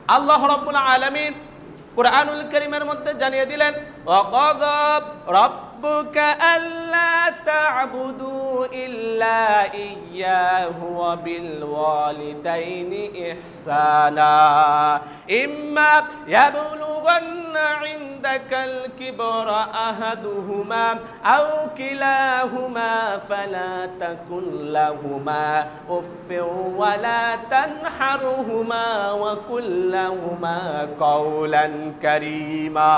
আল্লাহ রাব্বুল আলামিন কুরআনুল কারীমের মধ্যে জানিয়ে দিলেন, ওয়াকাযা রাব্বুকা আল্লা তা'বুদু ইল্লা ইয়্যাহু ওয়া বিল ওয়ালিদাইনি ইহসানা ইম্মা ইয়াবলুগান্না ইনদাকাল কিবরা আহাদুহুমা আও কিলাহুমা ফালা তাকুল লাহুমা উফফিন ওয়া লা তানহারহুমা ওয়া কুল লাহুমা কাওলান কারীমা।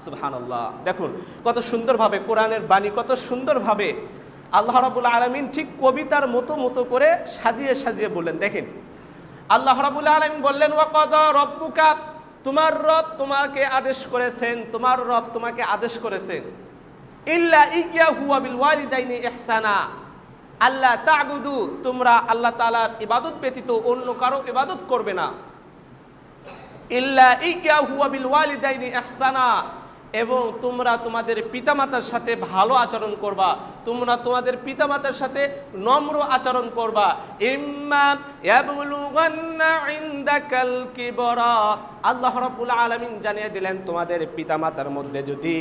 সুবহানাল্লাহ। দেখুন কত সুন্দরভাবে কোরআনের বাণী, কত সুন্দরভাবে আল্লাহ রাব্বুল আলামিন ঠিক কবিতার মতো করে সাজিয়ে সাজিয়ে বললেন। দেখেন আল্লাহ রাব্বুল আলামিন বললেন, ওয়াকাযা রাব্বুকা, তোমার রব তোমাকে আদেশ করেছেন, তোমার রব তোমাকে আদেশ করেছেন, ইল্লা ইয়্যাহু ওয়া বিল ওয়ালিদাইনি ইহসানা, আল্লাহ তা'বুদু, তোমরা আল্লাহ তাআলার ইবাদত ব্যতীত অন্য কারো ইবাদত করবে না, ইল্লা ইয়্যাহু ওয়া বিল ওয়ালিদাইনি ইহসানা, এবং তোমরা তোমাদের পিতামাতার সাথে ভালো আচরণ করবা, তোমরা তোমাদের পিতামাতার সাথে নম্র আচরণ করবা। ইম্মা ইয়াবলুগান্না ইনদাকাল কিবরা, আল্লাহ রাব্বুল আলামিন জানিয়ে দিলেন তোমাদের পিতামাতার মধ্যে যদি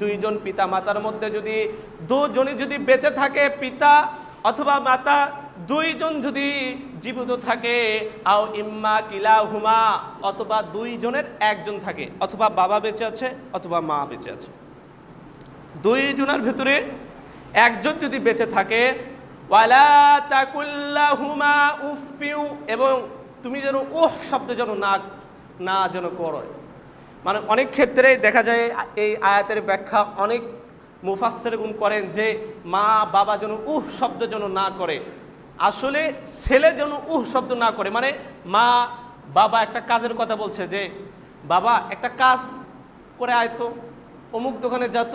দুইজন পিতামাতার মধ্যে যদি দুজনই যদি বেঁচে থাকে, পিতা অথবা মাতা দুইজন যদি জীবিত থাকে, আও ইম্মা কিলাহুমা, অথবা দুইজনের একজন থাকে, অথবা বাবা বেঁচে আছে অথবা মা বেঁচে আছে, দুইজনের ভিতরে একজন যদি বেঁচে থাকে, ওয়ালা তাকুল্লাহুমা উফিউ, এবং তুমি যেন শব্দ যেন না যেন করো। মানে অনেক ক্ষেত্রে দেখা যায় এই আয়াতের ব্যাখ্যা অনেক মুফাসসিরগণ করেন যে মা বাবা যেন শব্দ যেন না করে। আসলে ছেলে যেন শব্দ না করে, মানে মা বাবা একটা কাজের কথা বলছে যে বাবা একটা কাজ করে আয়তো, অমুক দোকানে যেত,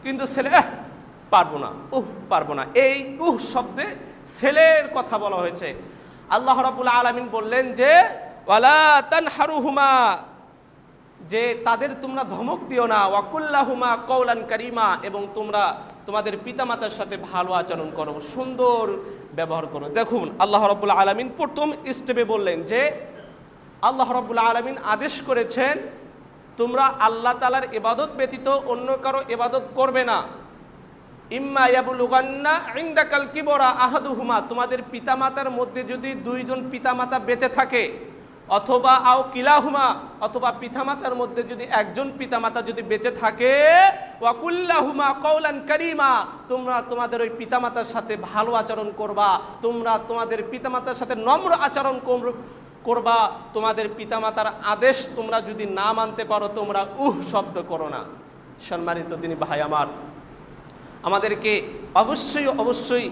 কিন্তু ছেলে পারবো না, পারবো না, এই শব্দে ছেলের কথা বলা হয়েছে। আল্লাহ রাব্বুল আলামিন বললেন যে ওয়ালা তানহারুহুমা, যে তাদের তোমরা ধমক দিও না, ওয়াকুল্লাহুমা কাওলান কারীমা, এবং তোমরা তোমাদের পিতামাতার সাথে ভালো আচরণ করো, সুন্দর ব্যবহার করো। দেখুন আল্লাহ রাব্বুল আলামিন প্রথম স্টেপে বললেন যে আল্লাহ রাব্বুল আলামিন আদেশ করেছেন তোমরা আল্লাহ তাআলার ইবাদত ব্যতীত অন্য কারো ইবাদত করবে না। ইম্মা ইয়াবলুগান্না ইনদাকাল কিবরা আহাদুহুমা, তোমাদের পিতামাতার মধ্যে যদি দুইজন পিতামাতা বেঁচে থাকে, অথবা আও কিলাহুমা, অথবা পিতামাতার মধ্যে যদি একজন পিতামাতা যদি বেঁচে থাকে, ওয়া কুল্লাহুমা কাওলান কারীমা, তোমরা তোমাদের ওই পিতামাতার সাথে ভালো আচরণ করবা, তোমরা তোমাদের পিতামাতার সাথে নম্র আচরণ করবা, তোমাদের পিতামাতার আদেশ তোমরা যদি না মানতে পারো তোমরা শব্দ করো না। সম্মানিত দিনী ভাই আমার, আমাদেরকে অবশ্যই